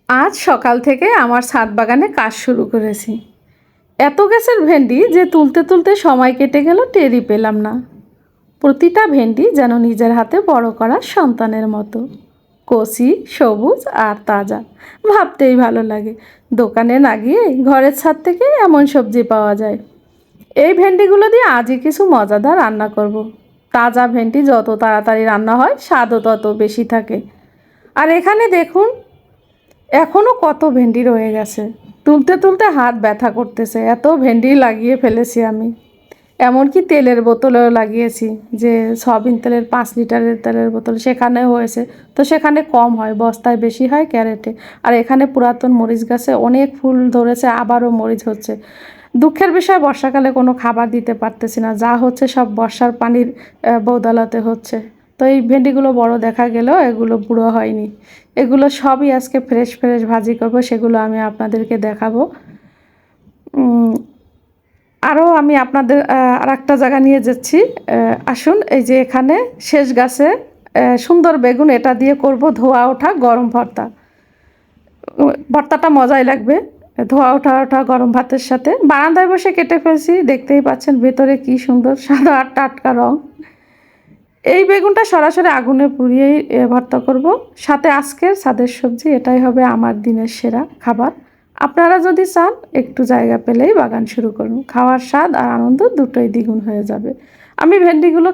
আজ সকাল থেকে আমার ছাদ বাগানে কাজ শুরু করেছি। এত গাছের ভেন্ডি যে তুলতে তুলতে সময় কেটে গেল টেরই পেলাম না। প্রতিটা ভেন্ডি যেন নিজের হাতে বড় করা সন্তানের মতো, কচি, সবুজ আর তাজা। ভাবতেই ভালো লাগে দোকানে না গিয়ে ঘরের ছাদ থেকে এমন সবজি পাওয়া যায়। এই ভেন্ডিগুলো দিয়ে আজই কিছু মজাদার রান্না করব। তাজা ভেন্ডি যত তাড়াতাড়ি রান্না হয় স্বাদও তত বেশি থাকে। আর এখানে দেখুন, এখনও কত ভেন্ডি রয়ে গেছে। তুলতে তুলতে হাত ব্যথা করতেছে, এত ভেন্ডি লাগিয়ে ফেলেছি আমি। এমনকি তেলের বোতলেও লাগিয়েছি, যে সয়াবিন তেলের 5 লিটারের তেলের বোতল, সেখানেও হয়েছে। তো সেখানে কম হয়, বস্তায় বেশি হয় ক্যারেটে। আর এখানে পুরাতন মরিচ গাছে অনেক ফুল ধরেছে, আবারও মরিচ হচ্ছে। দুঃখের বিষয়, বর্ষাকালে কোনো খাবার দিতে পারতেছি না, যা হচ্ছে সব বর্ষার পানির বদলাতে হচ্ছে। তো এই ভেন্ডিগুলো বড় দেখা গেলেও এগুলো বুড়ো হয়নি। এগুলো সবই আজকে ফ্রেশ ফ্রেশ ভাজি করব, সেগুলো আমি আপনাদেরকে দেখাবো। আরও আমি আপনাদের আর একটা জায়গা নিয়ে যাচ্ছি। আসুন, এই যে এখানে শেষ গাছে সুন্দর বেগুন, এটা দিয়ে করব ধোয়া ওঠা গরম ভর্তা। ভর্তাটা মজাই লাগবে ধোয়া ওঠা ওঠা গরম ভাতের সাথে। বারান্দায় বসে কেটে ফেলছি, দেখতেই পাচ্ছেন ভেতরে কি সুন্দর সাদা আর টাটকা রং। এই বেগুনটা সরাসরি আগুনে পুড়িয়েই ভর্তা করব। সাথে আজকের ছাদের সবজি, এটাই হবে আমার দিনের সেরা খাবার। আপনারা যদি চান, একটু জায়গা পেলেই বাগান শুরু করুন। খাওয়ার স্বাদ আর আনন্দ দুটোই দ্বিগুণ হয়ে যাবে। আমি ভেন্ডিগুলো